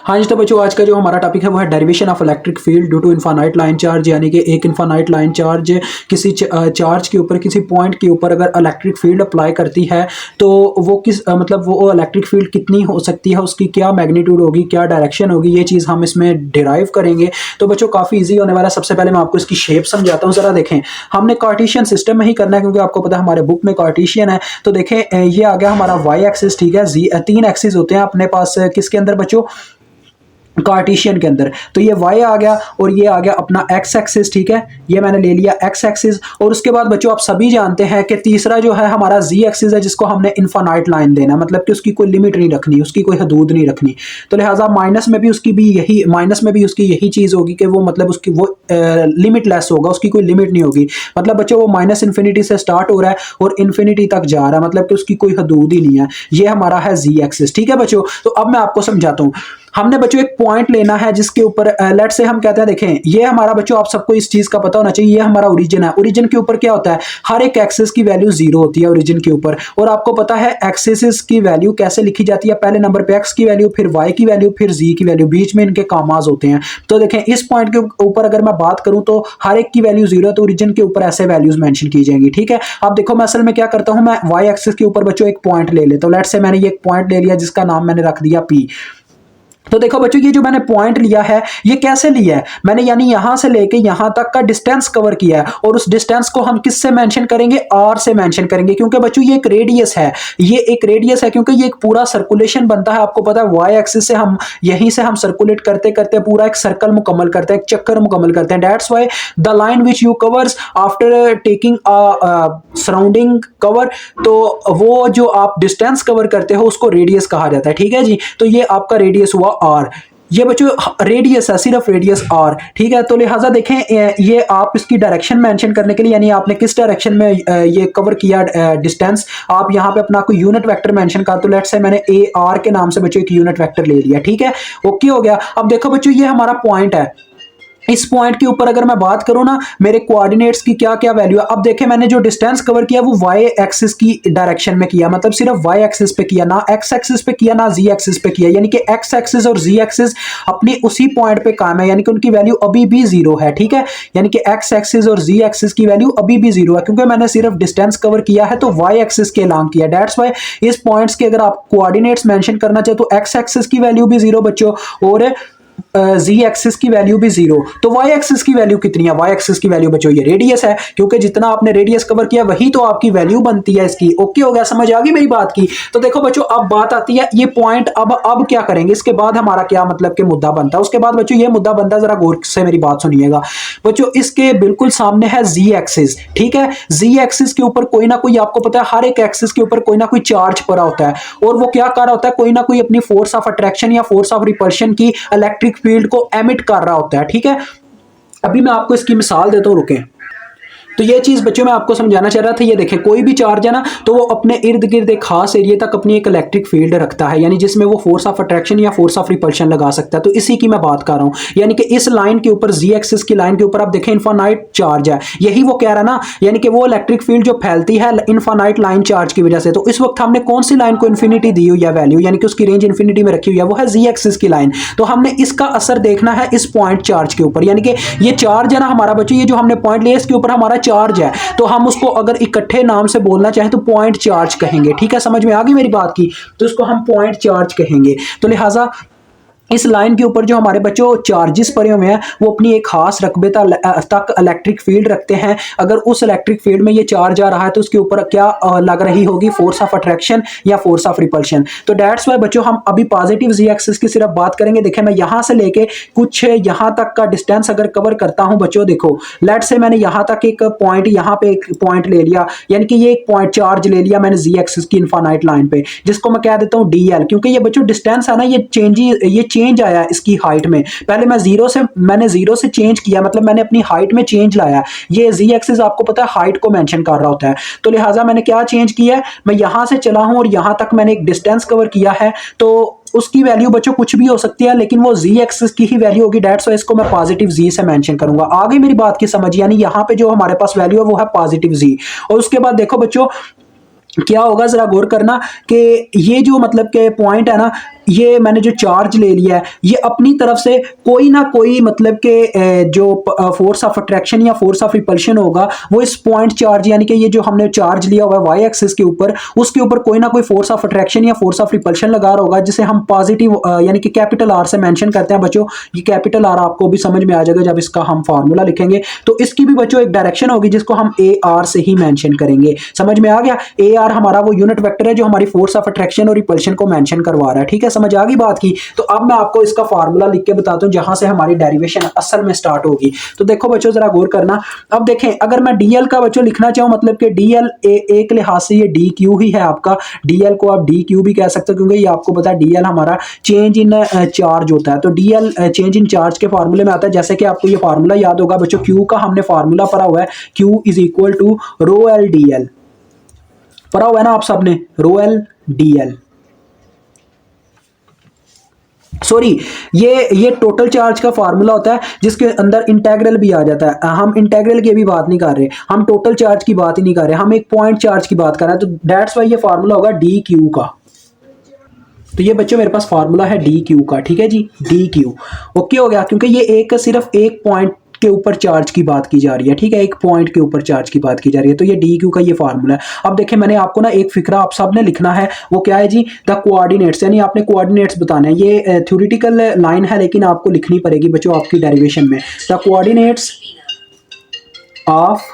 हाँ जी, तो बच्चों आज का जो हमारा टॉपिक है वो है derivation of electric field due to infinite line charge. यानी कि एक इनफाइनाइट लाइन चार्ज किसी चार्ज के ऊपर, किसी पॉइंट के ऊपर अगर इलेक्ट्रिक फील्ड अप्लाई करती है तो वो मतलब वो इलेक्ट्रिक फील्ड कितनी हो सकती है, उसकी क्या मैग्नीट्यूड होगी, क्या डायरेक्शन होगी, ये चीज़ हम इसमें डिराइव करेंगे। तो बच्चों काफ़ी ईजी होने वाला है। सबसे पहले मैं आपको इसकी शेप समझाता हूँ। ज़रा देखें, हमने कार्टेशियन सिस्टम में ही करना है क्योंकि आपको पता है हमारे बुक में कार्टेशियन है। तो देखें, ये आ गया हमारा वाई एक्सिस, ठीक है। तीन एक्सिस होते हैं अपने पास किसके अंदर बच्चों, कार्टेशियन के अंदर। तो ये y आ गया और ये आ गया अपना x एक्सिस, ठीक है। ये मैंने ले लिया x एक्सिस। और उसके बाद बच्चों आप सभी जानते हैं कि तीसरा जो है हमारा z एक्सिस है, जिसको हमने इनफाइनाइट लाइन देना, मतलब कि उसकी कोई लिमिट नहीं रखनी, उसकी कोई हदूद नहीं रखनी। तो लिहाजा माइनस में भी उसकी यही चीज़ होगी कि वो मतलब उसकी वो लिमिटलेस होगा, उसकी कोई लिमिट नहीं होगी। मतलब बच्चों वो माइनस इन्फिनिटी से स्टार्ट हो रहा है और इन्फिनिटी तक जा रहा है, मतलब कि उसकी कोई हदूद ही नहीं है। ये हमारा है z एक्सिस, ठीक है बच्चों। तो अब मैं आपको समझाता हूँ। हमने बच्चों एक पॉइंट लेना है जिसके ऊपर लेट से हम कहते हैं, देखें ये हमारा बच्चों, आप सबको इस चीज का पता होना चाहिए, ये हमारा ओरिजिन है। ओरिजिन के ऊपर क्या होता है, हर एक एक्सिस की वैल्यू जीरो होती है ओरिजिन के ऊपर। और आपको पता है एक्सिस की वैल्यू कैसे लिखी जाती है, पहले नंबर पे एक्स की वैल्यू, फिर वाई की वैल्यू, फिर जी की वैल्यू, बीच में इनके कामाज होते हैं। तो देखें इस पॉइंट के ऊपर अगर मैं बात करूं तो हर एक की वैल्यू जीरो है, तो ओरिजिन के ऊपर ऐसे वैल्यूज मेंशन की जाएंगी, ठीक है। अब देखो मैं असल में क्या करता हूं, मैं वाई एक्सिस के ऊपर बच्चों एक पॉइंट ले लेता हूं। लेट से मैंने ये एक पॉइंट ले लिया जिसका नाम मैंने रख दिया पी। तो देखो बच्चों, ये जो मैंने पॉइंट लिया है ये कैसे लिया है मैंने, यानी यहां से लेके यहां तक का डिस्टेंस कवर किया है। और उस डिस्टेंस को हम किससे मेंशन करेंगे, आर से मेंशन करेंगे, क्योंकि बच्चों ये एक रेडियस है, ये एक रेडियस है, क्योंकि ये एक पूरा सर्कुलेशन बनता है। आपको पता है वाई एक्सिस से हम यहीं से हम सर्कुलेट करते करते पूरा एक सर्कल मुकम्मल करते हैं, एक चक्कर मुकम्मल करते हैं। That's why the line which you covers after taking surrounding cover, तो वो जो आप डिस्टेंस कवर करते हो उसको रेडियस कहा जाता है, ठीक है जी। तो ये आपका रेडियस हुआ आर। ये बच्चों रेडियस है, सिर्फ रेडियस आर, ठीक है। तो लिहाजा देखें, ये आप इसकी डायरेक्शन मेंशन करने के लिए, यानी आपने किस डायरेक्शन में ये कवर किया डिस्टेंस, आप यहां पे अपना कोई यूनिट वेक्टर मेंशन कर। तो लेट्स से मैंने ए आर के नाम से बच्चों एक यूनिट वेक्टर ले लिया, ठीक है। ओके हो गया। अब देखो बच्चों, ये हमारा पॉइंट है। इस पॉइंट के ऊपर अगर मैं बात करूं ना, मेरे कोऑर्डिनेट्स की क्या क्या वैल्यू है। अब देखें मैंने जो डिस्टेंस कवर किया वो वाई एक्सिस की डायरेक्शन में किया, मतलब सिर्फ वाई एक्सिस पे किया, ना एक्स एक्सिस पे किया, ना जी एक्सिस पे किया। यानी कि एक्स एक्सिस और जी एक्सिस अपनी उसी पॉइंट पे काम है, यानी कि उनकी वैल्यू अभी भी जीरो है, ठीक है। यानी कि एक्स एक्सिस और जी एक्सिस की वैल्यू अभी भी जीरो है, क्योंकि मैंने सिर्फ डिस्टेंस कवर किया है तो वाई एक्सिस के अलोंग किया। दैट्स वाई इस पॉइंट्स के अगर आप कोऑर्डिनेट्स मेंशन करना चाहे तो एक्स एक्सिस की वैल्यू भी जीरो बच्चों, और जी एक्सिस की वैल्यू भी जीरो। तो वाई एक्सिस की वैल्यू कितनी है, वाई एक्सिस की वैल्यू बच्चों ये रेडियस है, क्योंकि जितना आपने रेडियस कवर किया वही तो आपकी वैल्यू बनती है इसकी। ओके हो गया, समझ आ गई मेरी बात की। तो देखो बच्चों, अब बात आती है ये पॉइंट, अब क्या करेंगे, इसके बाद हमारा क्या मतलब कि मुद्दा बनता है। उसके बाद बच्चों ये मुद्दा बनता है, जरा गौर से मेरी बात सुनिएगा बच्चों। इसके बिल्कुल सामने है जी एक्सिस, ठीक है। जी एक्सिस के ऊपर कोई ना कोई, आपको पता है हर एक एक्सिस के ऊपर कोई ना कोई चार्ज पड़ा होता है, और वो क्या कर रहा होता है, कोई ना कोई अपनी फोर्स ऑफ अट्रैक्शन या फोर्स ऑफ रिपल्शन की इलेक्ट्रिक फील्ड को एमिट कर रहा होता है, ठीक है। अभी मैं आपको इसकी मिसाल देता हूं, रुकें। तो ये चीज बच्चों मैं आपको समझाना चाह रहा था। ये देखें, कोई भी चार्ज है ना, तो वो अपने इर्द गिर्द एक खास एरिया तक अपनी एक इलेक्ट्रिक फील्ड रखता है, यानी जिसमें वो फोर्स ऑफ अट्रैक्शन या फोर्स ऑफ रिपल्शन लगा सकता है। तो इसी की मैं बात कर रहा हूं, यानी कि इस लाइन के ऊपर, जी एक्सिस की लाइन के ऊपर आप देखें इनफाइनाइट चार्ज है, यही वो कह रहा है ना, यानी कि वो इलेक्ट्रिक फील्ड जो फैलती है इनफाइनाइट लाइन चार्ज की वजह से। तो इस वक्त हमने कौन सी लाइन को इन्फिनिटी दी हुई है वैल्यू, यानी कि उसकी रेंज इन्फिनिटी में रखी हुई है, वो है जी एक्सिस की लाइन। तो हमने इसका असर देखना है इस पॉइंट चार्ज के ऊपर, यानी कि ये चार्ज है ना हमारा बच्चों, ये जो हमने पॉइंट लिया इसके ऊपर हमारा चार्ज है, तो हम उसको अगर इकट्ठे नाम से बोलना चाहें तो पॉइंट चार्ज कहेंगे, ठीक है। समझ में आ गई मेरी बात की, तो इसको हम पॉइंट चार्ज कहेंगे। तो लिहाजा इस लाइन के ऊपर जो हमारे बच्चों चार्जेस पड़े हुए हैं वो अपनी एक खास रकबे तक इलेक्ट्रिक फील्ड रखते हैं। अगर उस इलेक्ट्रिक फील्ड में ये चार्ज आ रहा है तो उसके ऊपर क्या लग रही होगी, फोर्स ऑफ अट्रैक्शन या फोर्स ऑफ रिपल्शन। तो दैट्स वाई बच्चों हम अभी पॉजिटिव जी एक्सिस की सिर्फ बात करेंगे। देखें, मैं यहां से लेके कुछ यहां तक का डिस्टेंस अगर कवर करता हूं बच्चों, देखो लेट से मैंने यहां तक एक पॉइंट, यहां पे एक पॉइंट ले लिया, यानी कि ये एक पॉइंट चार्ज ले लिया मैंने जी एक्सिस की इनफाइनाइट लाइन पे, जिसको मैं कह देता हूं डी एल, क्योंकि ये बच्चों डिस्टेंस है ना, ये चेंज आया इसकी हाइट में। पहले मैंने जीरो से चेंज किया, मतलब मैंने अपनी हाइट में चेंज लाया। ये जी एक्सिस आपको पता है हाइट को मेंशन कर रहा होता है। तो लिहाजा मैंने क्या चेंज किया, मैं यहां से चला हूं और यहां तक मैंने एक डिस्टेंस कवर किया है। तो उसकी वैल्यू बच्चों कुछ भी हो सकती है, लेकिन वो जी एक्सिस की ही वैल्यू होगी। दैट्स वाई इसको मैं पॉजिटिव जी से मेंशन करूंगा। आगे मेरी बात की समझ, यानी यहां पे जो हमारे पास वैल्यू है वो है पॉजिटिव जी। और उसके बाद देखो बच्चों क्या होगा, जरा गौर करना कि ये जो मतलब के पॉइंट है ना, ये मैंने जो चार्ज ले लिया है ये अपनी तरफ से कोई ना कोई मतलब के जो फोर्स ऑफ अट्रैक्शन या फोर्स ऑफ रिपल्शन होगा वो इस पॉइंट चार्ज यानी कि ये जो हमने चार्ज लिया हुआ है वाई एक्सिस के ऊपर, उसके ऊपर कोई ना कोई फोर्स ऑफ अट्रैक्शन या फोर्स ऑफ रिपल्शन लगा रहा होगा, जिसे हम पॉजिटिव यानी कि कैपिटल आर से मेंशन करते हैं बच्चों। ये कैपिटल आर आपको भी समझ में आ जाएगा जब इसका हम फार्मूला लिखेंगे। तो इसकी भी बच्चों एक डायरेक्शन होगी जिसको हम ए आर से ही मेंशन करेंगे। समझ में आ गया? ए आर हमारा वो यूनिट वेक्टर है जो हमारी फोर्स ऑफ अट्रैक्शन और रिपल्शन को मेंशन करवा रहा है। ठीक है, समझ आ गई बात की? तो अब मैं आपको इसका फार्मूला लिख के बताता हूं जहां से हमारी डेरिवेशन असल में स्टार्ट होगी। तो देखो बच्चों जरा गौर करना। अब देखें, अगर मैं डीएल का बच्चों लिखना चाहूं, मतलब कि डीएल एक लिहाज से ये डी क्यू ही है आपका। डीएल को आप डी क्यू भी कह सकते हो क्योंकि ये आपको पता है डीएल हमारा चेंज इन चार्ज होता है। तो डीएल चेंज इन चार्ज के फार्मूले में आता है, जैसे कि आपको ये फार्मूला याद होगा बच्चों, क्यू का हमने फार्मूला पढ़ा हुआ है, Q is equal to rho L D L. पढ़ा हुआ है ना आप सबने, rho L D L. Sorry, ये टोटल चार्ज का फार्मूला होता है जिसके अंदर इंटेग्रल भी आ जाता है। हम इंटेग्रल की भी बात नहीं कर रहे, हम टोटल चार्ज की बात ही नहीं कर रहे, हम एक पॉइंट चार्ज की बात कर रहे हैं। तो दैट्स वाई ये फार्मूला होगा डी क्यू का। तो ये बच्चों मेरे पास फार्मूला है डी क्यू का। ठीक है जी, डी क्यू ओके हो गया, क्योंकि ये एक सिर्फ एक पॉइंट के ऊपर चार्ज की बात की जा रही है। ठीक है, एक पॉइंट के ऊपर चार्ज की बात की जा रही है। तो ये डी क्यू का ये फार्मूला है। अब देखिए, मैंने आपको ना एक फिक्रा आप सबने लिखना है, वो क्या है जी, द कोऑर्डिनेट्स, यानी आपने कोऑर्डिनेट्स बताने हैं। ये थ्योरेटिकल लाइन है लेकिन आपको लिखनी पड़ेगी बच्चों आपकी डेरिवेशन में। द कोऑर्डिनेट्स ऑफ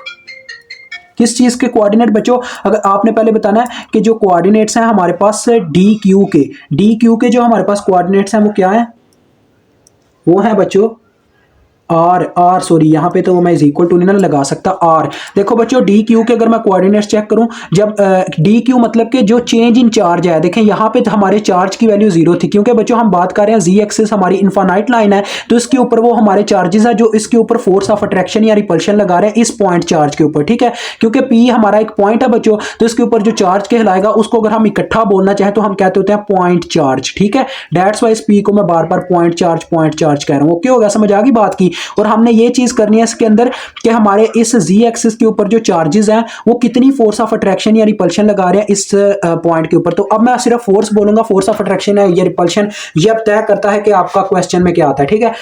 किस चीज के कोऑर्डिनेट बच्चों, अगर आपने पहले बताना है कि जो कोऑर्डिनेट्स हैं हमारे पास डी क्यू के जो हमारे पास कोऑर्डिनेट्स हैं वो क्या है, वो है बच्चों आर सॉरी, यहाँ पे तो मैं इज इक्वल टू नहीं ना लगा सकता, आर। देखो बच्चों, डी क्यू के अगर मैं कोऑर्डिनेट्स चेक करूं, जब डी क्यू मतलब कि जो चेंज इन चार्ज है, देखें यहाँ पे तो हमारे चार्ज की वैल्यू जीरो थी, क्योंकि बच्चों हम बात कर रहे हैं जी एक्सिस हमारी इनफाइनाइट लाइन है, तो इसके ऊपर वो हमारे चार्जेस है जो इसके ऊपर फोर्स ऑफ अट्रैक्शन या रिपल्शन लगा रहे हैं इस पॉइंट चार्ज के ऊपर। ठीक है, क्योंकि पी हमारा एक पॉइंट है बच्चों, तो इसके ऊपर जो चार्ज कहलाएगा उसको अगर हम इकट्ठा बोलना चाहें तो हम कहते होते हैं पॉइंट चार्ज। ठीक है, दैट्स वाई इस पी को मैं बार बार पॉइंट चार्ज कह रहा हूं। ओके हो गया, समझ आ गई बात की? और हमने ये चीज करनी है इसके अंदर कि हमारे इस जी एक्सिस के ऊपर जो चार्जेस हैं वो कितनी फोर्स ऑफ अट्रैक्शन या रिपल्शन लगा रहे हैं इस पॉइंट के ऊपर। तो अब मैं सिर्फ फोर्स बोलूंगा, फोर्स ऑफ अट्रैक्शन है या रिपल्शन, ये अब तय करता है कि आपका क्वेश्चन में क्या आता है। ठीक है,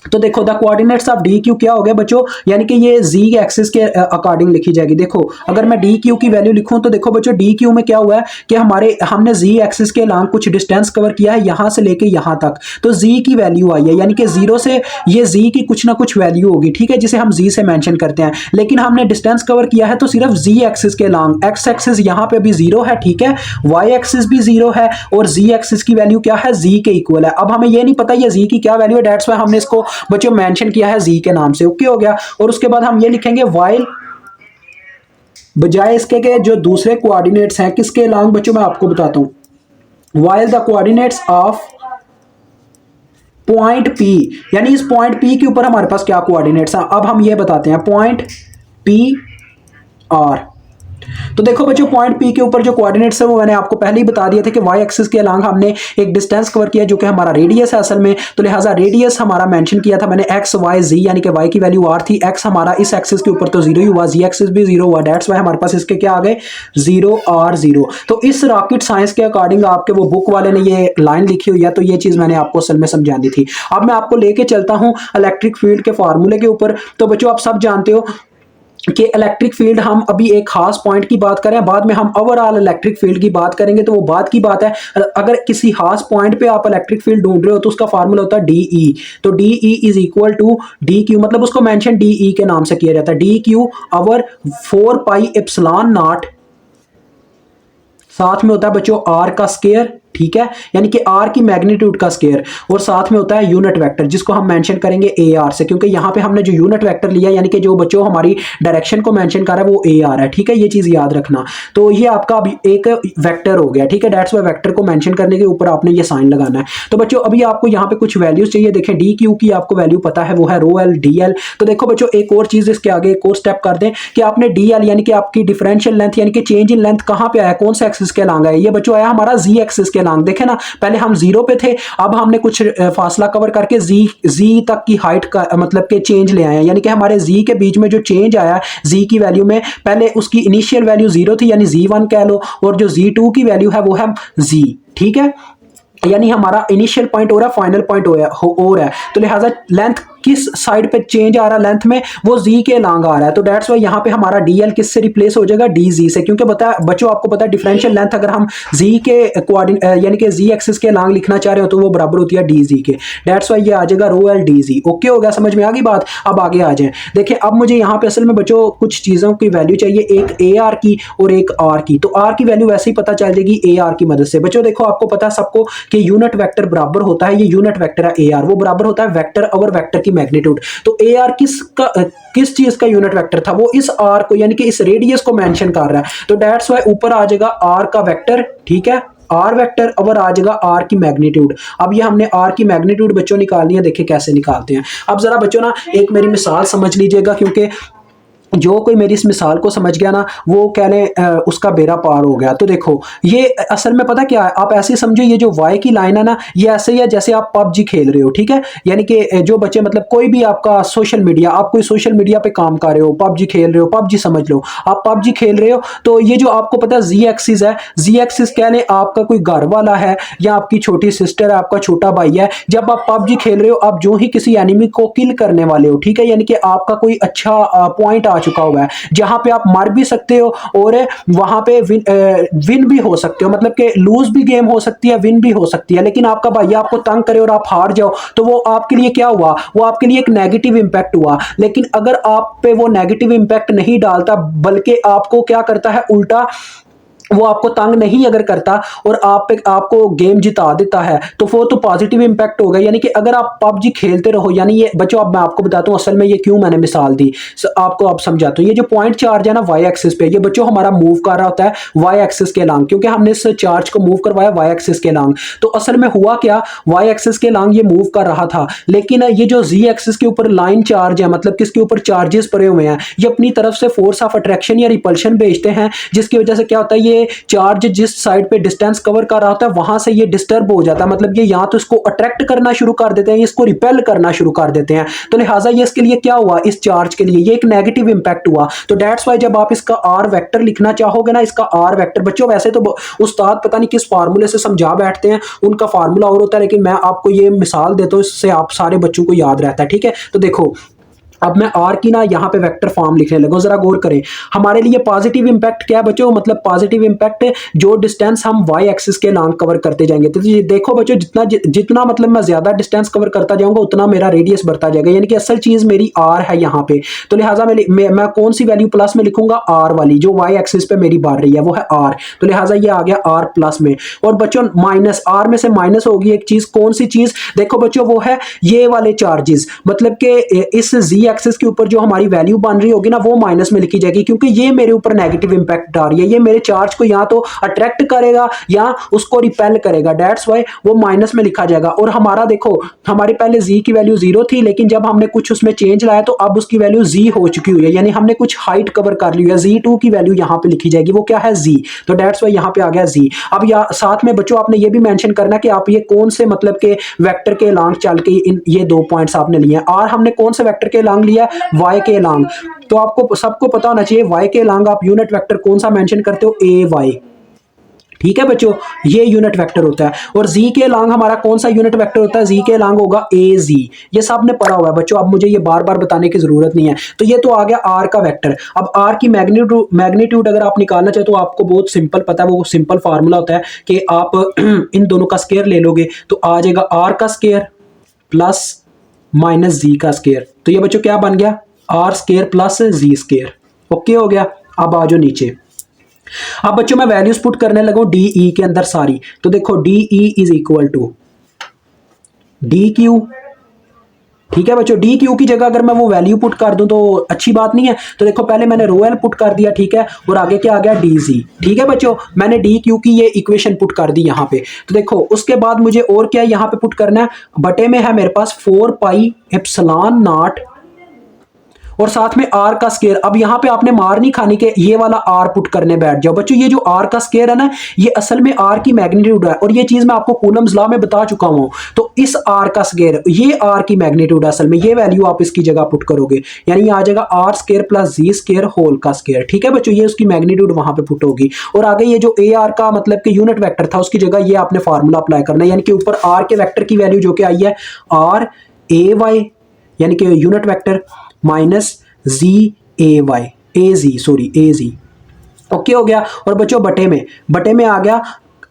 तो देखो the coordinates of D Q क्या हो गया बच्चों, यानी कि ये जी एक्सिस के अकॉर्डिंग लिखी जाएगी। देखो अगर मैं डी क्यू की वैल्यू लिखूं तो देखो बच्चों डी क्यू में क्या हुआ है कि हमने जी एक्सिस के अलोंग कुछ डिस्टेंस कवर किया है यहां से लेके यहां तक, तो जी की वैल्यू आई है, यानी कि जीरो से ये जी की कुछ ना कुछ वैल्यू होगी। ठीक है, जिसे हम जी से मेंशन करते हैं, लेकिन हमने डिस्टेंस कवर किया है तो सिर्फ जी एक्सिस के अलोंग। एक्स एक्सिस यहां पे भी जीरो है, ठीक है, वाई एक्सिस भी जीरो है और जी एक्सिस की वैल्यू क्या है, जी के इक्वल है। अब हमें ये नहीं पता ये जी की क्या वैल्यू है, दैट्स वाई हमने इसको बच्चों मेंशन किया है जी के नाम से। ओके हो गया, और उसके बाद हम ये लिखेंगे वाइल, बजाय इसके के जो दूसरे कोऑर्डिनेट्स हैं किसके अलोंग बच्चों मैं आपको बताता हूं, while the coordinates of point P, यानी इस पॉइंट पी के ऊपर हमारे पास क्या कोऑर्डिनेट्स हैं। अब हम ये बताते हैं पॉइंट पी आर। तो देखो बच्चों, पॉइंट पी के ऊपर जो कोऑर्डिनेट्स है वो मैंने आपको पहले ही बता दिए थे कि वाई एक्सिस के अलोंग हमने एक डिस्टेंस कवर किया जो कि हमारा रेडियस है असल में, तो लिहाजा रेडियस हमारा मेंशन किया था मैंने एक्स वाई जी, यानी कि वाई की वैल्यू आर थी, एक्स हमारा इस एक्सिस के ऊपर तो जीरो ही हुआ, जी एक्सिस भी जीरो हुआ, दैट्स वाई हमारे पास इसके क्या आ गए, जीरो आर जीरो। तो इस रॉकेट साइंस के अकॉर्डिंग आपके वो बुक वाले ने ये लाइन लिखी हुई है, तो ये चीज मैंने आपको असल में समझानी थी। अब मैं आपको लेके चलता हूं इलेक्ट्रिक फील्ड के फार्मूले के ऊपर। तो बच्चों आप सब जानते हो कि इलेक्ट्रिक फील्ड हम अभी एक खास पॉइंट की बात करें, बाद में हम ओवरऑल इलेक्ट्रिक फील्ड की बात करेंगे, तो वो बात की बात है। अगर किसी खास पॉइंट पे आप इलेक्ट्रिक फील्ड ढूंढ रहे हो तो उसका फार्मूला होता है डीई। तो DE is equal to D Q, मतलब उसको मेंशन डीई के नाम से किया जाता है, D Q over 4 pi epsilon not, साथ में होता है बच्चों आर का स्क्वायर, ठीक है, यानी कि आर की मैग्नीट्यूड का स्क्वायर, और साथ में होता है यूनिट वेक्टर जिसको हम मेंशन करेंगे ए आर से, क्योंकि यहां पे हमने जो यूनिट वेक्टर लिया यानी कि जो बच्चों हमारी डायरेक्शन को मेंशन कर रहा है वो ए आर है। ठीक है, ये चीज याद रखना। तो ये आपका अभी एक वेक्टर हो गया, ठीक है, दैट्स वाई वेक्टर को मेंशन करने के ऊपर आपने ये साइन लगाना है। तो बच्चों अभी आपको यहाँ पे कुछ वैल्यूज चाहिए, देखें डी क्यू की आपको वैल्यू पता है वो है रो एल डी एल। तो देखो बच्चों एक और चीज इसके आगे एक और स्टेप कर दें कि आपने डी एल यानी कि आपकी डिफरेंशियल लेंथ यानी कि चेंज इन लेंथ कहां पे आया, कौन से एक्सिस के अलोंग है, ये बच्चों आया हमारा जी एक्सिस के अलोंग। देखे ना, पहले हम जीरो पे थे, अब हमने कुछ फासला कवर करके जी तक की हाइट का मतलब के चेंज ले आए हैं, यानी कि हमारे जी के बीच में जो चेंज आया जी की वैल्यू में, पहले उसकी इनिशियल वैल्यू जीरो थी यानी जी वन कह लो, और जो जी टू की वैल्यू है वो है जी। ठीक है, यानी हमारा इनिशियल पॉइंट हो रहा है, फाइनल पॉइंट हो रहा है, तो लिहाजा लेंथ किस साइड पे चेंज आ रहा है लेंथ में, वो z के लॉन्ग आ रहा है। तो दैट्स वाई यहाँ पे हमारा dl किस से रिप्लेस हो जाएगा, dz से, क्योंकि बता बच्चों आपको पता है डिफरेंशियल लेंथ अगर हम z के कोऑर्डिनेट यानी कि z एक्सिस के लॉन्ग लिखना चाह रहे हो तो वो बराबर होती है dz के। दैट्स वाई ये आ जाएगा रो एल dz। ओके हो गया, समझ में आ गई बात। अब आगे आ जाए, देखिए अब मुझे यहाँ पे असल में बच्चों कुछ चीज़ों की वैल्यू चाहिए, एक ए आर की और एक आर की। तो आर की वैल्यू वैसे ही पता चल जाएगी ए आर की मदद से। बच्चों देखो आपको पता है सबको कि यूनिट वेक्टर बराबर होता है, ये यूनिट वेक्टर है ए आर, वो बराबर होता है वेक्टर ओवर वेक्टर की मैग्नीट्यूड। तो ए आर किस चीज का यूनिट वेक्टर था, वो इस आर को यानी कि इस रेडियस को मेंशन कर रहा है। तो दैट्स वाई ऊपर आ जाएगा आर का वेक्टर, ठीक है, आर वेक्टर और आ जाएगा आर की मैग्नीट्यूड। अब ये हमने आर की मैग्नीट्यूड बच्चों निकालनी है, देखिए कैसे निकालते हैं। अब जरा बच्चों ना एक मेरी मिसाल समझ लीजिएगा, क्योंकि जो कोई मेरी इस मिसाल को समझ गया ना वो कह लें उसका बेड़ा पार हो गया। तो देखो ये असल में पता क्या है, आप ऐसे समझो ये जो वाई की लाइन है ना, ये ऐसे ही है जैसे आप पबजी खेल रहे हो, ठीक है, यानी कि जो बच्चे मतलब कोई भी आपका सोशल मीडिया, आप कोई सोशल मीडिया पे काम कर रहे हो, पबजी खेल रहे हो, पबजी समझ लो आप पबजी खेल रहे हो, तो ये जो आपको पता है जी एक्सिस है, जी एक्सिस कह लें आपका कोई घर वाला है या आपकी छोटी सिस्टर है, आपका छोटा भाई है। जब आप पबजी खेल रहे हो, आप जो ही किसी एनिमी को किल करने वाले हो, ठीक है, यानी कि आपका कोई अच्छा पॉइंट चुका हुआ है जहां पे आप मार भी सकते हो और वहां पे विन भी हो सकते हो, मतलब कि लूज भी गेम हो सकती है, विन भी हो सकती है। लेकिन आपका भाई आपको तंग करे और आप हार जाओ तो वो आपके लिए क्या हुआ, वो आपके लिए एक नेगेटिव इंपैक्ट हुआ। लेकिन अगर आप पे वो नेगेटिव इंपैक्ट नहीं डालता बल्कि आपको क्या करता है उल्टा, वो आपको तंग नहीं अगर करता और आप पे आपको गेम जिता देता है, तो वो तो पॉजिटिव इंपैक्ट होगा। यानी कि अगर आप पबजी खेलते रहो, यानी ये बच्चों अब मैं आपको बताता हूँ असल में ये क्यों मैंने मिसाल दी, आपको आप समझाता हूँ। ये जो पॉइंट चार्ज है ना वाई एक्सिस पे, ये बच्चों हमारा मूव कर रहा होता है वाई एक्सिस के लॉन्ग, क्योंकि हमने इस चार्ज को मूव करवाया वाई एक्सिस के लॉन्ग। तो असल में हुआ क्या, वाई एक्सिस के लॉन्ग ये मूव कर रहा था, लेकिन ये जो जी एक्सिस के ऊपर लाइन चार्ज है, मतलब किसके ऊपर चार्जेस पड़े हुए हैं, ये अपनी तरफ से फोर्स ऑफ अट्रैक्शन या रिपल्शन भेजते हैं, जिसकी वजह से क्या होता है, ये चार्ज जिस साइड पे डिस्टेंस कवर कर रहा होता है वहां से ये डिस्टर्ब हो जाता है, मतलब ये या तो इसको अट्रैक्ट करना शुरू कर देते हैं, इसको रिपेल करना शुरू कर देते हैं। तो लिहाजा ये इसके लिए क्या हुआ, इस चार्ज के लिए ये एक नेगेटिव इंपैक्ट हुआ। तो दैट्स वाई जब आप इसका आर वेक्टर लिखना चाहोगे ना, इसका आर वेक्टर बच्चों वैसे तो उस्ताद पता नहीं किस फार्मूले से समझा बैठते हैं, उनका फार्मूला और होता है, लेकिन मैं आपको ये मिसाल देता हूं, इससे आप सारे बच्चों को याद रहता है, ठीक है। तो देखो अब मैं आर की ना यहाँ पे वेक्टर फॉर्म लिखने लगा, जरा गौर करें। हमारे लिए पॉजिटिव इंपैक्ट क्या है बच्चों, मतलब पॉजिटिव इंपैक्ट जो डिस्टेंस हम वाई एक्सिस के लॉन्ग कवर करते जाएंगे। तो देखो बच्चों जितना जितना मतलब मैं ज्यादा डिस्टेंस कवर करता जाऊंगा उतना मेरा रेडियस बढ़ता जाएगा, यानी कि असल चीज मेरी आर है यहाँ पे। तो लिहाजा मैं कौन सी वैल्यू प्लस में लिखूंगा, आर वाली जो वाई एक्सिस पे मेरी बढ़ रही है वो है आर। तो लिहाजा ये आ गया आर प्लस में। और बच्चों माइनस, आर में से माइनस होगी एक चीज, कौन सी चीज, देखो बच्चों वो है ये वाले चार्जेस, मतलब कि इस जी एक्सिस के ऊपर जो हमारी वैल्यू बन रही होगी ना वो माइनस में लिखी जाएगी, क्योंकि ये मेरे ऊपर नेगेटिव इंपैक्ट आ रही है, ये मेरे चार्ज को या तो अट्रैक्ट करेगा या उसको रिपेल करेगा। दैट्स वाई वो माइनस में लिखा जाएगा। और हमारा देखो हमारे पहले जी की वैल्यू 0 थी, लेकिन जब हमने कुछ उसमें चेंज लाया तो अब उसकी वैल्यू जी हो चुकी हुई है, यानी हमने कुछ हाइट कवर कर ली है। जी 2 की वैल्यू यहां पे लिखी जाएगी, वो क्या है जी। तो दैट्स वाई यहां पे आ गया जी। अब साथ में बच्चों आपने ये भी मेंशन करना कि आप ये कौन से मतलब के वेक्टर के लॉन्ग चल के ये 2 पॉइंट्स आपने लिए। आर हमने कौन से वेक्टर के लॉन्ग लिया, वाई के लॉन्ग। तो आपको सबको पता होना चाहिए वाई के लॉन्ग आप यूनिट वेक्टर कौन सा मेंशन करते हो, ए वाई, ठीक है बच्चों, ये यूनिट वेक्टर होता है। और जी के लॉन्ग हमारा कौन सा यूनिट वेक्टर होता है, जी के लॉन्ग होगा ए जी। ये सब ने पढ़ा हुआ है बच्चों, अब मुझे ये बार बार बताने की जरूरत नहीं है। तो ये तो आ गया आर का वेक्टर। अब आर की मैग्नीट्यूड अगर आप निकालना चाहे तो आपको बहुत सिंपल पता है, वो सिंपल फार्मूला होता है कि आप इन दोनों का स्केयर ले लोगे तो आ जाएगा आर का स्केयर प्लस माइनस जी का स्केयर। तो ये बच्चों क्या बन गया, R square plus G square. Okay हो गया। अब आ जाओ नीचे। अब बच्चों मैं वैल्यूज पुट करने लगूं डी ई के अंदर सारी। तो देखो D E is equal to D Q, ठीक है बच्चों। डी क्यू की जगह अगर मैं वो वैल्यू पुट कर दूं तो अच्छी बात नहीं है। तो देखो पहले मैंने रो एल पुट कर दिया, ठीक है, और आगे क्या आ गया डी जी, ठीक है बच्चों। मैंने डी क्यू की ये इक्वेशन पुट कर दी यहाँ पे। तो देखो उसके बाद मुझे और क्या यहाँ पे पुट करना है, बटे में है मेरे पास 4 पाई एप्सिलॉन नॉट, और साथ में आर का स्केयर। अब यहां पे आपने मार नहीं खानी के ये वाला आर पुट करने बैठ जाओ बच्चों। ये जो आर का स्केयर है ना, ये असल में आर की मैग्नीट्यूड है, और ये चीज मैं आपको कूलम्स लॉ में बता चुका हूं। तो इस आर का स्केयर, ये आर की मैग्नीट्यूड है असल में, ये वैल्यू आप इसकी जगह पुट करोगे, यानी आ जाएगा R square plus G square whole का स्केयर। ठीक है बच्चों, ये उसकी मैग्नीट्यूड वहां पे पुट होगी। और आगे ये जो ए आर का मतलब कि यूनिट वेक्टर था, उसकी जगह ये आपने फार्मूला अप्लाई करना है, यानी कि ऊपर आर के वेक्टर की वैल्यू जो कि आई है आर ए वाई, यानी कि यूनिट वेक्टर माइनस जी ए वाई, ए जी सॉरी ए जी। ओके हो गया। और बच्चों बटे में आ गया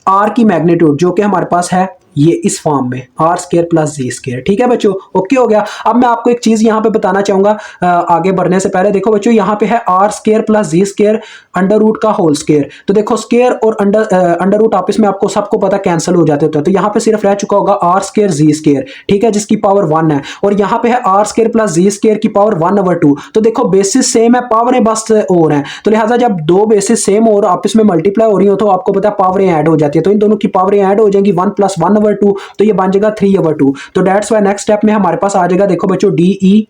आर की मैग्नीट्यूड जो कि हमारे पास है ये इस फॉर्म में R square plus G square. ठीक है बच्चों, ओके हो गया। अब मैं आपको एक चीज यहां पे बताना चाहूंगा आगे बढ़ने से पहले। देखो बच्चों, यहां पे है R square plus G square under root का होल स्केयर। तो देखो स्केयर और अंडर रूट आपस में आपको सबको पता कैंसिल हो जाते होते हैं, तो यहां पे सिर्फ रह चुका होगा आर स्केयर जी स्केयर, ठीक है, जिसकी पावर 1 है। और यहां पे है R square plus G square की पावर 1/2। तो देखो बेसिस सेम है, पावरें बस और हैं, तो लिहाजा जब दो बेसिस सेम और आपस में मल्टीप्लाई हो रही हो तो आपको पता है पावरें ऐड हो जाती है, तो इन दोनों की पावरें ऐड हो जाएंगी 1 + 1/2, तो ये बन जाएगा 3/2। तो दैट्स वाई नेक्स्ट स्टेप में हमारे पास आ जाएगा, देखो बच्चों, D E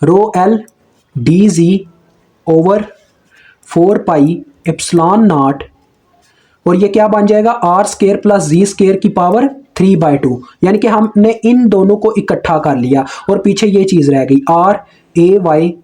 rho L D G over 4 pi epsilon naught, और ये क्या बन जाएगा R square plus G square की पावर 3/2, यानी कि हमने इन दोनों को इकट्ठा कर लिया और पीछे ये चीज रह गई आर ए वाई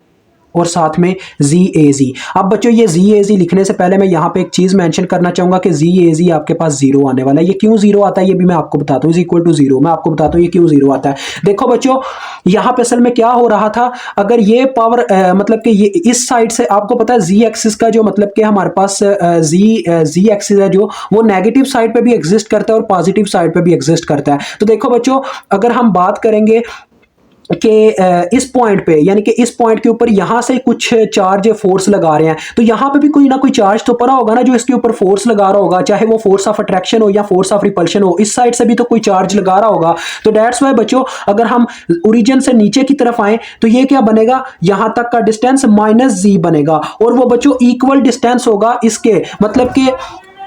और साथ में जी ए जी। अब बच्चों ये जी ए जी लिखने से पहले मैं यहाँ पे एक चीज मेंशन करना चाहूंगा कि जी ए जी आपके पास जीरो आने वाला है। ये क्यों जीरो आता है ये भी मैं आपको बताता हूँ, इज इक्वल टू जीरो। मैं आपको बताता हूँ ये क्यों जीरो आता है। देखो बच्चों, यहाँ पे असल में क्या हो रहा था, अगर ये पावर मतलब कि ये इस साइड से आपको पता है जी एक्सिस का जो मतलब कि हमारे पास जी एक्सिस है जो, वो नेगेटिव साइड पे भी एग्जिस्ट करता है और पॉजिटिव साइड पे भी एग्जिस्ट करता है। तो देखो बच्चों, अगर हम बात करेंगे कि इस पॉइंट पे, यानी कि इस पॉइंट के ऊपर यहां से कुछ चार्ज फोर्स लगा रहे हैं, तो यहां पे भी कोई ना कोई चार्ज तो पड़ा होगा ना जो इसके ऊपर फोर्स लगा रहा होगा, चाहे वो फोर्स ऑफ अट्रैक्शन हो या फोर्स ऑफ रिपल्शन हो, इस साइड से भी तो कोई चार्ज लगा रहा होगा। तो दैट्स वाई बच्चों, अगर हम ओरिजिन से नीचे की तरफ आए तो ये क्या बनेगा, यहां तक का डिस्टेंस माइनस जी बनेगा, और वो बच्चों इक्वल डिस्टेंस होगा इसके, मतलब कि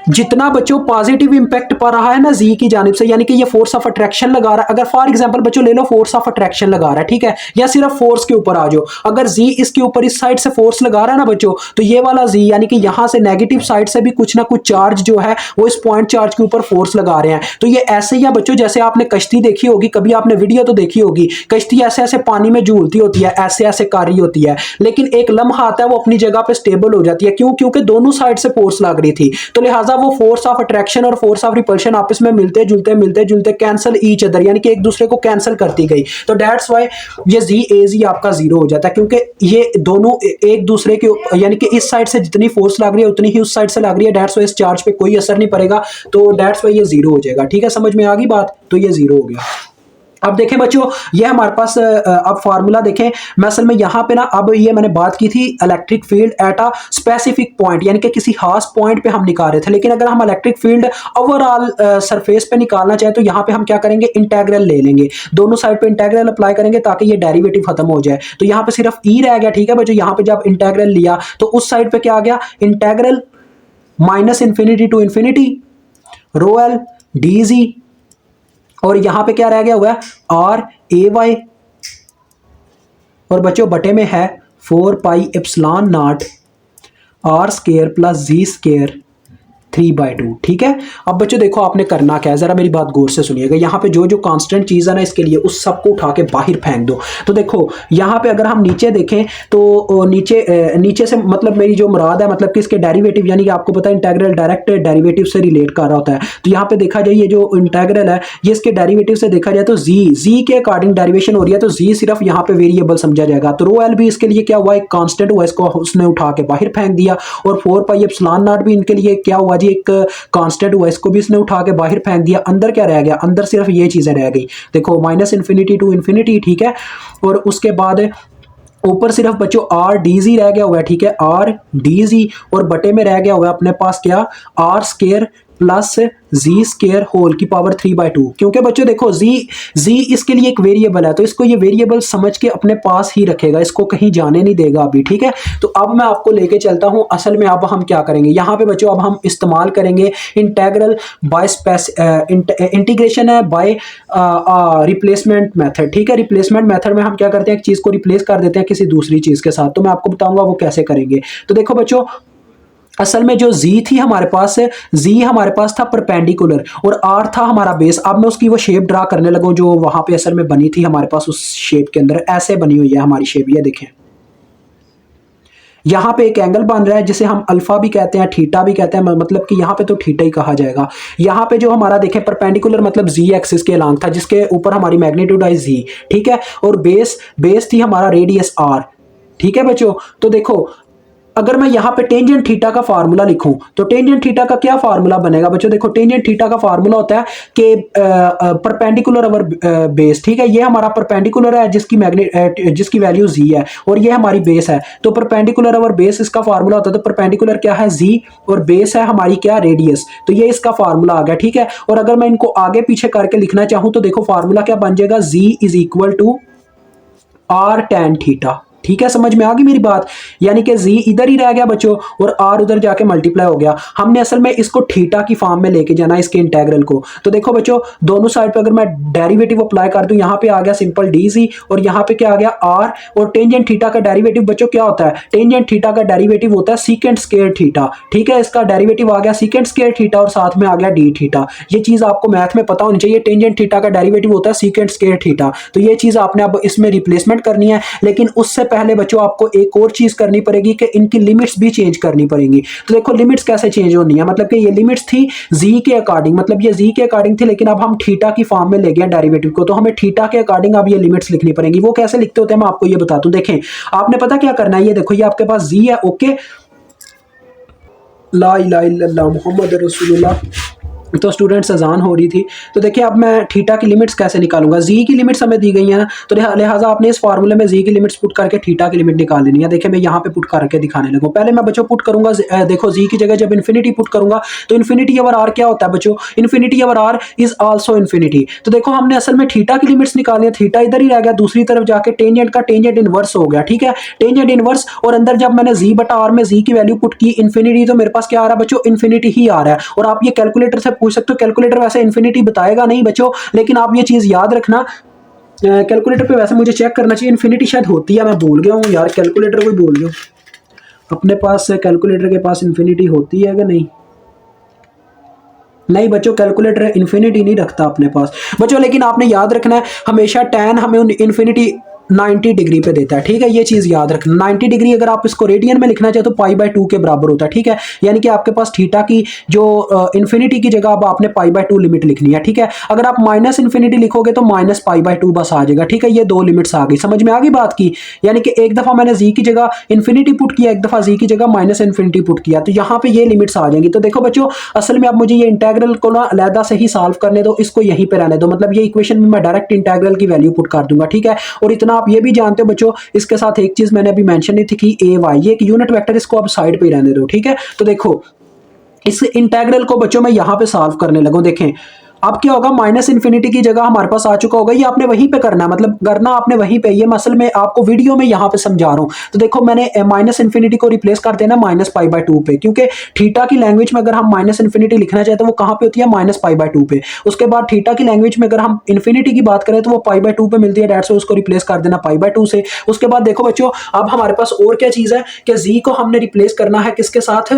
जितना बच्चों पॉजिटिव इंपैक्ट पा रहा है ना जी की जानिब से, यानी कि ये फोर्स ऑफ अट्रैक्शन लगा रहा है। अगर फॉर एग्जांपल बच्चों ले लो फोर्स ऑफ अट्रैक्शन लगा रहा है, ठीक है, या सिर्फ फोर्स के ऊपर आ जाओ, अगर जी इसके ऊपर इस साइड से फोर्स लगा रहा है ना बच्चों, तो ये वाला जी यानी कि यहां से नेगेटिव साइड से भी कुछ ना कुछ चार्ज जो है वो इस पॉइंट चार्ज के ऊपर फोर्स लगा रहे हैं। तो ये ऐसे ही है बच्चों, जैसे आपने कश्ती देखी होगी, कभी आपने वीडियो तो देखी होगी, कश्ती ऐसे ऐसे पानी में झूलती होती है, ऐसे ऐसे कर रही होती है, लेकिन एक लम्हा आता है वो अपनी जगह पे स्टेबल हो जाती है। क्यों? क्योंकि दोनों साइड से फोर्स लग रही थी, तो लिहाजा वो फोर्स ऑफ अट्रैक्शन और फोर्स ऑफ रिपल्शन आपस में मिलते जुलते कैंसिल ईच अदर, यानी कि एक दूसरे को कैंसिल करती गई। तो दैट्स व्हाई ये जी ए जी आपका जीरो हो जाता है, क्योंकि ये दोनों एक दूसरे के, यानी कि इस साइड से जितनी फोर्स लग रही है उतनी ही उस साइड से लग रही है। दैट्स व्हाई इस चार्ज पे कोई असर नहीं पड़ेगा, तो दैट्स व्हाई ये जीरो हो जाएगा। ठीक है, समझ में आ गई बात? तो ये जीरो हो गया। अब देखें बच्चों, ये हमारे पास अब फार्मूला देखें, मैं असल में यहां पे ना, अब ये मैंने बात की थी electric field at a specific point, यानी कि किसी खास पॉइंट पे हम निकाल रहे थे, लेकिन अगर हम इलेक्ट्रिक फील्ड ओवरऑल सरफेस पे निकालना चाहे तो यहां पे हम क्या करेंगे, इंटेग्रल ले लेंगे, दोनों साइड पे इंटेग्रल अप्लाई करेंगे ताकि ये डेरिवेटिव खत्म हो जाए। तो यहां पे सिर्फ ई रह गया। ठीक है बच्चों, यहां पे जब इंटेग्रल लिया तो उस साइड पे क्या आ गया, integral minus infinity to infinity rho L D G, और यहां पे क्या रह गया हुआ है आर ए वाई, और बच्चों बटे में है 4 pi epsilon naught R square plus G square 3/2। ठीक है, अब बच्चों देखो आपने करना क्या है, जरा मेरी बात गौर से सुनिएगा। यहाँ पे जो जो कांस्टेंट चीज है ना इसके लिए, उस सबको उठा के बाहर फेंक दो। तो देखो यहाँ पे अगर हम नीचे देखें तो नीचे से मतलब मेरी जो मुराद है, मतलब कि इसके डेरिवेटिव, यानी कि आपको पता है इंटेग्रल डायरेक्ट डेरिवेटिव से रिलेट कर रहा होता है। तो यहाँ पे देखा जाए ये जो इंटेग्रल है ये इसके डेरिवेटिव से देखा जाए तो जी के अकॉर्डिंग डेरिवेशन हो रही है, तो जी सिर्फ यहाँ पे वेरिएबल समझा जाएगा। तो रो एल भी इसके लिए क्या हुआ, एक कांस्टेंट हुआ, इसको उसने उठा के बाहर फेंक दिया, और 4 पाई एप्सिलॉन नॉट भी इनके लिए क्या हुआ जी, एक कांस्टेंट हुआ, इसको भी इसने उठा के बाहर फेंक दिया। अंदर क्या रह गया, अंदर सिर्फ ये चीजें रह गई, देखो माइनस इंफिनिटी टू इंफिनिटी। ठीक है, और उसके बाद ऊपर सिर्फ बच्चों आर डी जी रह गया हुआ है। ठीक है, आर डी जी, और बटे में रह गया हुआ है अपने पास क्या, R square plus G square whole की पावर 3/2। क्योंकि बच्चों देखो जी इसके लिए एक वेरिएबल है, तो इसको ये वेरिएबल समझ के अपने पास ही रखेगा, इसको कहीं जाने नहीं देगा अभी, ठीक है। तो अब मैं आपको लेके चलता हूं, असल में अब हम क्या करेंगे यहाँ पे बच्चों, अब हम इस्तेमाल करेंगे इंटेग्रल बाय इंटीग्रेशन है बाय रिप्लेसमेंट मेथड, ठीक है। रिप्लेसमेंट मेथड में हम क्या करते हैं, एक चीज को रिप्लेस कर देते हैं किसी दूसरी चीज के साथ। तो मैं आपको बताऊंगा वो कैसे करेंगे। तो देखो बच्चों, असल में जो z थी हमारे पास, z हमारे पास था परपेंडिकुलर और r था हमारा बेस। अब मैं उसकी वो शेप ड्रा करने लगा जो वहां पे असल में बनी थी हमारे पास, उस शेप के अंदर ऐसे बनी हुई है हमारी शेप, ये देखें। यहाँ पे एक एंगल बन रहा है जिसे हम अल्फा भी कहते हैं, थीटा भी कहते हैं, मतलब कि यहाँ पे तो थीटा ही कहा जाएगा। यहाँ पे जो हमारा देखें परपेंडिकुलर मतलब जी एक्सिस के अलॉन्ग था, जिसके ऊपर हमारी मैग्नीट्यूड आई जी, ठीक है। और बेस थी हमारा रेडियस आर, ठीक है बच्चों। तो देखो अगर मैं यहाँ पे टेंजेंट थीटा का फार्मूला लिखूं तो टेंजेंट थीटा का क्या फार्मूला बनेगा बच्चों, देखो टेंजेंट थीटा का फार्मूला होता है कि परपेंडिकुलर अवर बेस, ठीक है। ये हमारा परपेंडिकुलर है जिसकी वैल्यू जी है, और ये हमारी बेस है। तो परपेंडिकुलर अवर बेस इसका फार्मूला होता है। तो परपेंडिकुलर क्या है, जी, और बेस है हमारी क्या, रेडियस। तो ये इसका फार्मूला आ गया, ठीक है। और अगर मैं इनको आगे पीछे करके लिखना चाहूं तो देखो फार्मूला क्या बन जाएगा, G is equal to R tan theta, ठीक है। समझ में आ गई मेरी बात, यानी कि जी इधर ही रह गया बच्चों और आर उधर जाके मल्टीप्लाई हो गया। हमने असल में इसको थीटा की फॉर्म में लेके जाना है इसके इंटेग्रल को। तो देखो बच्चों, दोनों साइड पे अगर मैं डेरिवेटिव अप्लाई कर दूं, यहाँ पे आ गया सिंपल डी जी और यहाँ पे क्या आ गया आर। और टेंजेंट थीटा का डेरिवेटिव बच्चों क्या होता है, टेंजेंट थीटा का डेरिवेटिव होता है सीकेंट स्क्वायर थीटा, ठीक है। इसका डेरिवेटिव आ गया सीकेंट स्क्वायर थीटा और साथ में आ गया डी थीटा। ये चीज आपको मैथ में पता होनी चाहिए, टेंजेंट थीटा का डेरिवेटिव होता है सीकेंट स्क्वायर थीटा। तो ये चीज आपने अब इसमें रिप्लेसमेंट करनी है, लेकिन उससे पहले बच्चों आपको एक और चीज करनी पड़ेगी कि इनकी लिमिट्स भी चेंज करनी पड़ेंगी। तो देखो लिमिट्स कैसे चेंज होनी है, मतलब कि ये लिमिट्स थी जी के अकॉर्डिंग, मतलब ये जी के अकॉर्डिंग थी, लेकिन अब हम थीटा की फॉर्म में ले गए डेरिवेटिव को, तो हमें थीटा के अकॉर्डिंग अब ये लिमिट्स लिखनी पड़ेंगी। वो कैसे लिखते होते हैं मैं आपको ये बताता हूं। देखें आपने पता क्या करना है, ये देखो ये आपके पास जी है, ओके, ला इलाहा इल्लल्लाह मुहम्मद रसूलुल्लाह। तो स्टूडेंट्स अजान हो रही थी। तो देखिए अब मैं थीटा की लिमिट्स कैसे निकालूंगा, जी की लिमिट्स हमें दी गई हैं, तो लिहाजा आपने इस फार्मूले में जी की लिमिट्स पुट करके थीटा की लिमिट निकाल लेनी है। देखिए मैं यहाँ पे पुट करके दिखाने लगूँ। पहले मैं बच्चों पुट करूंगा, देखो जी की जगह जब इन्फिनिटी पुट करूंगा तो इन्फिनिटी ओवर आर क्या होता है बच्चों, infinity over R is also infinity. तो देखो हमने असल में थीटा की लिमिट्स निकालनी है, थीटा इधर ही रह गया, दूसरी तरफ जाके टेंजेंट का टेंजेंट इनवर्स हो गया, ठीक है, टेंजेंट इनवर्स। और अंदर जब मैंने जी बटा आर में जी की वैल्यू पुट की इन्फिनिटी, तो मेरे पास क्या आ रहा है बच्चों, इन्फिनिटी ही आ रहा है। और आप ये कैलकुलेटर से पूछ सकते हो, कैलकुलेटर वैसे इन्फिनिटी बताएगा नहीं बच्चों, लेकिन आप ये चीज याद रखना, कैलकुलेटर पे वैसे मुझे चेक करना चाहिए, इन्फिनिटी शायद होती है, मैं भूल गया हूँ यार, कैलकुलेटर को भूल गया हूँ। अपने पास कैलकुलेटर के पास इन्फिनिटी होती है कि नहीं, नहीं बच्चों कैलकुलेटर इन्फिनिटी नहीं रखता अपने पास बच्चों। लेकिन आपने याद रखना है हमेशा tan हमें इन्फिनिटी 90 डिग्री पे देता है, ठीक है, ये चीज याद रखना। 90 डिग्री अगर आप इसको रेडियन में लिखना चाहे तो π/2 के बराबर होता है, ठीक है। यानी कि आपके पास थीटा की जो इन्फिनिटी की जगह अब आपने π/2 लिमिट लिखनी है, ठीक है। अगर आप माइनस इन्फिनिटी लिखोगे तो माइनस π/2 बस आ जाएगा, ठीक है। ये दो लिमिट्स आ गई, समझ में आ गई बात की। यानी कि एक दफा मैंने जी की जगह इन्फिनिटी पुट किया, एक दफा जी की जगह माइनस इन्फिनिटी पुट किया, तो यहाँ पे ये लिमिट्स आ जाएंगी। तो देखो बच्चों असल में अब मुझे ये इंटेग्रल को ना अलहदा से ही सॉल्व करने दो, इसको यहीं पे रहने दो, मतलब ये इक्वेशन में मैं डायरेक्ट इंटेग्रल की वैल्यू पुट कर दूंगा, ठीक है। और इतना आप ये भी जानते हो बच्चों, इसके साथ एक चीज मैंने अभी मेंशन नहीं थी कि ए वाई, ये एक यूनिट वेक्टर, इसको अब साइड पे ही रहने दो, ठीक है। तो देखो इस इंटेग्रल को बच्चों मैं यहां पे सॉल्व करने लगूं। देखें अब क्या होगा, माइनस इन्फिनिटी की जगह हमारे पास आ चुका होगा, ये आपने वहीं पे करना है, मतलब करना आपने वहीं पे, ये मसल में आपको वीडियो में यहां पे समझा रहा हूं। तो देखो मैंने माइनस इन्फिनिटी को रिप्लेस कर देना माइनस π/2 पे, क्योंकि थीटा की लैंग्वेज में अगर हम माइनस इन्फिनिटी लिखना चाहते हैं वो कहां पे होती है, माइनस π/2 पे। उसके बाद थीटा की लैंग्वेज में अगर हम इन्फिनिटी की बात करें तो वो π/2 पे मिलती है, डेट से उसको रिप्लेस कर देना π/2 से। उसके बाद देखो बच्चों अब हमारे पास और क्या चीज है कि जी को हमने रिप्लेस करना है किसके साथ,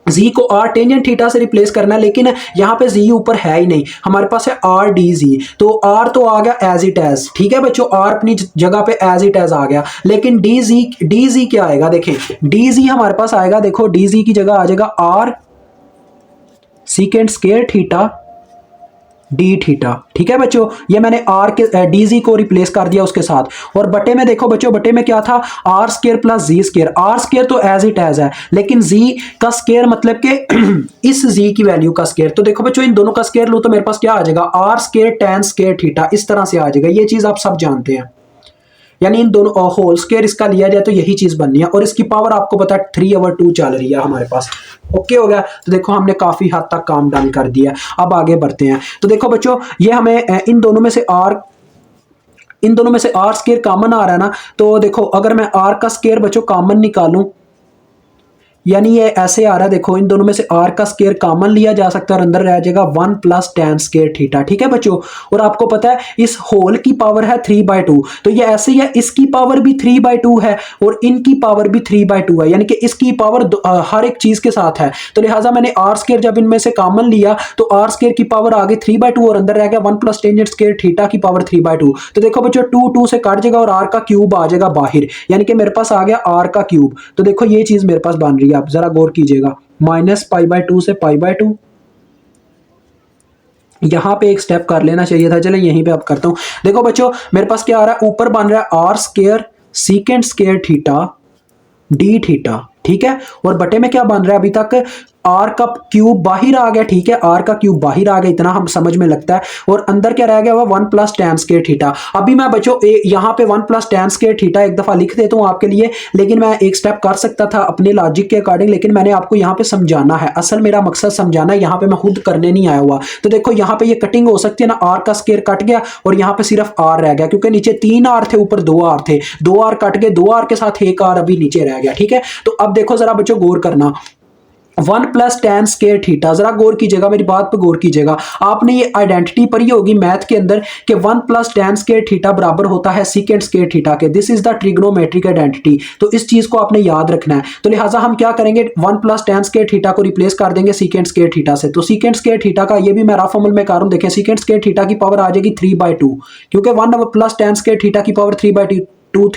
जी को आर टेंजेंट थीटा से रिप्लेस करना है, लेकिन यहाँ पे जी ऊपर है ही नहीं, हमारे पास है आर डी जी। तो आर तो आ गया एज इट एज, ठीक है बच्चों, आर अपनी जगह पे एज इट एज आ गया, लेकिन डी जी क्या आएगा, देखें डी जी हमारे पास आएगा, देखो डी जी की जगह आ जाएगा R secant square theta D theta, ठीक है बच्चों। ये मैंने आर के डी जी को रिप्लेस कर दिया उसके साथ, और बटे में देखो बच्चों, बटे में क्या था, R square plus G square. R square तो एज इट एज है, लेकिन जी का स्क्वायर मतलब के इस जी की वैल्यू का स्क्वायर। तो देखो बच्चों इन दोनों का स्क्वायर लो तो मेरे पास क्या आ जाएगा, R square tan square theta, इस तरह से आ जाएगा। ये चीज आप सब जानते हैं, यानी इन दोनों होल स्क्वायर इसका लिया जाए तो यही चीज बननी है, और इसकी पावर आपको पता है 3/2 चल रही है हमारे पास। ओके हो गया। तो देखो हमने काफी हद तक काम डन कर दिया। अब आगे बढ़ते हैं। तो देखो बच्चों ये हमें इन दोनों में से आर स्क्वायर कॉमन आ रहा है ना, तो देखो अगर मैं आर का स्क्वायर बच्चों कॉमन निकालूं, यानी ये ऐसे आ रहा है, देखो इन दोनों में से आर का स्क्वायर कॉमन लिया जा सकता है और अंदर रह जाएगा 1 + tan स्क्वायर थीटा। ठीक है बच्चों, और आपको पता है इस होल की पावर है 3/2, तो ये ऐसे ही है, इसकी पावर भी 3/2 है और इनकी पावर भी 3/2 है, यानी कि इसकी पावर हर एक चीज के साथ है। तो लिहाजा मैंने आर स्क्वायर जब इनमें से कॉमन लिया तो आर स्क्वायर की पावर आगे 3/2 और अंदर रह गया 1 + tan स्क्वायर थीटा की पावर 3/2। तो देखो बच्चों 2 से कट जाएगा और आर का क्यूब आ जाएगा बाहर, यानी कि मेरे पास आ गया आर का क्यूब। तो देखो ये चीज मेरे पास बन रही है, आप जरा गौर कीजिएगा, -π/2 से π/2। यहां पे एक स्टेप कर लेना चाहिए था, चले यहीं पे अब करता हूं। देखो बच्चों मेरे पास क्या आ रहा है, ऊपर बन रहा है R square secant square theta D theta. ठीक है, और बटे में क्या बन रहा है अभी तक, आर का क्यूब बाहर आ गया। ठीक है, आर का क्यूब बाहर आ गया, इतना हम समझ में लगता है, और अंदर क्या रह गया हुआ 1 + tan स्क्वायर थीटा। अभी मैं बच्चों यहाँ पे 1 + tan स्क्वायर थीटा एक दफा लिख देता हूँ आपके लिए, लेकिन मैं एक स्टेप कर सकता था अपने लॉजिक के अकॉर्डिंग, लेकिन मैंने आपको यहाँ पे समझाना है, असल मेरा मकसद समझाना है, यहाँ पे मैं खुद करने नहीं आया हुआ। तो देखो यहाँ पे ये कटिंग हो सकती है ना, आर का स्क्वायर कट गया और यहाँ पे सिर्फ आर रह गया, क्योंकि नीचे 3 आर थे ऊपर 2 आर थे, 2 आर कट गए, 2 आर के साथ 1 आर अभी नीचे रह गया। ठीक है, तो अब देखो जरा बच्चों गौर करना, 1 + tan स्क्वायर थीटा, जरा गौर कीजिएगा, मेरी बात पर गौर कीजिएगा। आपने ये आइडेंटिटी पढ़ी होगी मैथ के अंदर कि 1 + tan स्क्वायर थीटा बराबर होता है सीकेंट स्क्वायर थीटा के। This is the trigonometric identity, तो इस चीज को आपने याद रखना है। तो लिहाजा हम क्या करेंगे, 1 + tan स्क्वायर थीटा को रिप्लेस कर देंगे सीकेंट स्क्वायर थीटा से। तो सीकेंट स्क्वायर थीटा का ये भी मैं रफ अमल में कर रहा हूं, देखें सीकेंट स्क्वायर थीटा की पावर आ जाएगी 3/2, क्योंकि 1 + tan स्क्वायर थीटा की पावर 3/2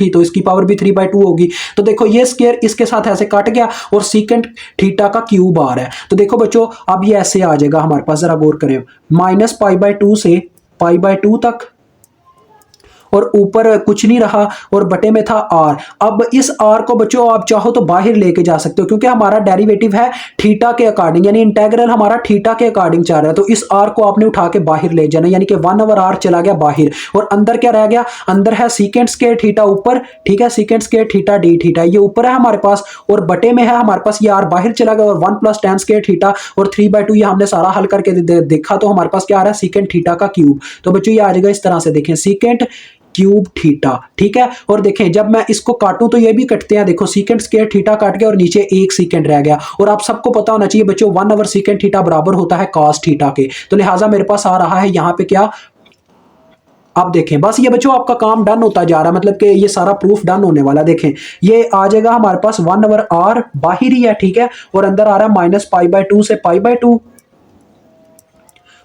थी, तो इसकी पावर भी 3/2 होगी। तो देखो ये स्क्वायर इसके साथ ऐसे कट गया और सीकेंट थीटा का क्यूब आ रहा है। तो देखो बच्चों अब ये ऐसे आ जाएगा हमारे पास, जरा गौर करें, -π/2 से π/2 तक, और ऊपर कुछ नहीं रहा और बटे में था आर। अब इस आर को बच्चों आप चाहो तो बाहर लेके जा सकते हो, क्योंकि हमारा डेरिवेटिव है थीटा के अकॉर्डिंग, यानी इंटेग्रल हमारा थीटा के अकॉर्डिंग चल रहा है। तो इस आर को आपने उठा के बाहर ले जाना, यानी कि 1/r चला गया बाहर, और अंदर क्या रह गया, अंदर है सीकेंट स्क्वायर थीटा ऊपर। ठीक है, secant square theta D theta ये ऊपर है हमारे पास, और बटे में है हमारे पास ये आर बाहर चला गया, और 1 + tan स्क्वायर थीटा और 3/2 ये हमने सारा हल करके देखा, तो हमारे पास क्या आ रहा है, सीकेंट थीटा का क्यूब। तो बच्चों ये आ जाएगा इस तरह से, देखें सीकेंट क्यूब थीटा। ठीक है, और देखें जब मैं इसको काटूं तो ये भी कटते हैं, देखो सीकेंट स्क्वायर थीटा काट गया और नीचे 1 सेकंड रह गया। और आप सबको पता होना चाहिए बच्चों 1 सेकंड थीटा बराबर होता है cos थीटा के। तो लिहाजा मेरे पास आ रहा है यहाँ पे क्या, अब देखें बस ये बच्चों आपका काम डन होता जा रहा है, मतलब कि ये सारा प्रूफ डन होने वाला। देखें ये आ जाएगा हमारे पास 1/r बाहर ही है। ठीक है, और अंदर आ रहा है -π/2 से π/2,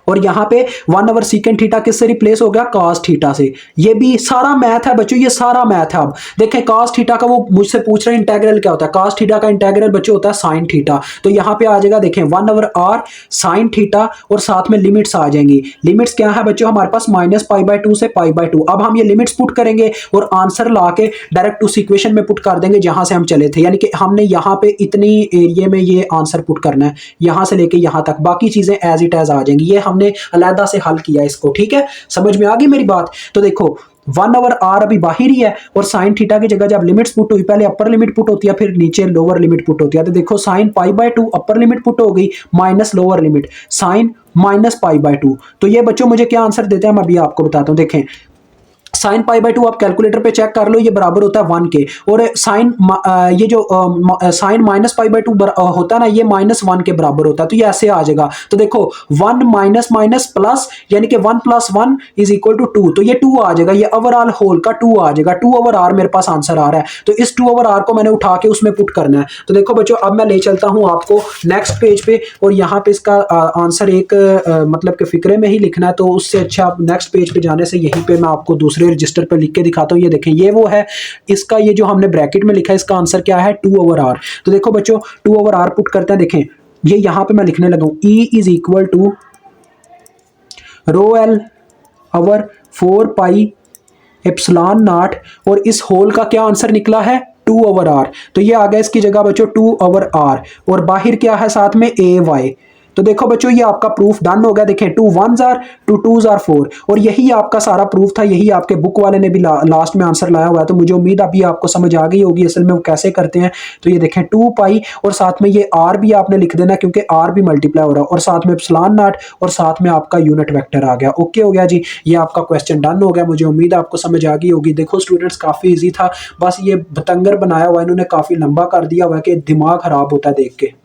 और यहाँ पे 1 सीकेंट थीटा किससे रिप्लेस हो गया, cos थीटा से। ये भी सारा मैथ है बच्चों, ये सारा मैथ है। अब देखें cos थीटा का वो मुझसे पूछ रहे हैं इंटीग्रल क्या होता है, cos थीटा का इंटीग्रल बच्चों होता है sin थीटा। तो यहाँ पे आ जाएगा देखें 1/r sin थीटा, और साथ में लिमिट्स आ जाएंगी। लिमिट्स क्या है बच्चों हमारे पास, -π/2 से π/2। अब हम ये लिमिट्स पुट करेंगे और आंसर ला के डायरेक्ट उस इक्वेशन में पुट कर देंगे जहां से हम चले थे, यानी कि हमने यहाँ पे इतनी एरिया में ये आंसर पुट करना है, यहां से लेके यहां तक, बाकी चीजें एज इट एज आ जाएंगी। ये हमने अलहदा से हल किया इसको। ठीक है, समझ में आ गई मेरी बात। तो देखो 1/r अभी बाहर ही है, और साइन थीटा की जगह जब लिमिट्स पुट हुई, पहले अपर लिमिट पुट होती है फिर नीचे लोअर लिमिट पुट होती है। तो देखो साइन π/2 अपर लिमिट पुट हो गई, माइनस लोअर लिमिट साइन -π/2। तो ये बच्चों मुझे क्या आंसर देते हैं मैं अभी आपको बताता हूं। देखें साइन π/2 आप कैलकुलेटर पे चेक कर लो, ये बराबर होता है 1 के, और साइन ये जो साइन -π/2 होता है ना, ये -1 के बराबर होता है। तो ये ऐसे आ जाएगा। तो देखो 1 माइनस माइनस प्लस, यानी कि 1 + 1 = 2। तो ये 2 आ जाएगा, ये ओवरऑल होल का 2 आ जाएगा। 2/r मेरे पास आंसर आ रहा है, तो इस 2/r को मैंने उठा के उसमें पुट करना है। तो देखो बच्चों अब मैं ले चलता हूं आपको नेक्स्ट पेज पे, और यहाँ पे इसका आंसर एक मतलब कि फिक्रे में ही लिखना है, तो उससे अच्छा नेक्स्ट पेज पे जाने से यहीं पे मैं आपको दूसरे रजिस्टर पे लिख के दिखाता हूं। ये देखें ये वो है, इसका ये जो हमने ब्रैकेट में लिखा है इसका आंसर क्या है, 2/r। तो देखो बच्चों 2/r पुट करते हैं। देखें ये यहां पे मैं लिखने लगा हूं, E = ρl/4πε0, और इस होल का क्या आंसर निकला है, 2/r। तो ये आ गया इसकी जगह बच्चों 2/r, और बाहर क्या है साथ में ay। तो देखो बच्चों ये आपका प्रूफ डन हो गया। देखें 2 1s आर 2 2s आर 4 और यही आपका सारा प्रूफ था। यही आपके बुक वाले ने भी लास्ट में आंसर लाया हुआ है। तो मुझे उम्मीद अभी आपको समझ आ गई होगी असल में वो कैसे करते हैं। तो ये देखें 2 पाई और साथ में ये आर भी आपने लिख देना क्योंकि आर भी मल्टीप्लाई हो रहा है और साथ में एप्सिलॉन नॉट और साथ में आपका यूनिट वेक्टर आ गया। ओके हो गया जी, ये आपका क्वेश्चन डन हो गया। मुझे उम्मीद है आपको समझ आ गई होगी। देखो स्टूडेंट्स काफी इजी था, बस ये बतंगर बनाया हुआ है इन्होंने, काफी लंबा कर दिया हुआ है कि दिमाग खराब होता है देख के।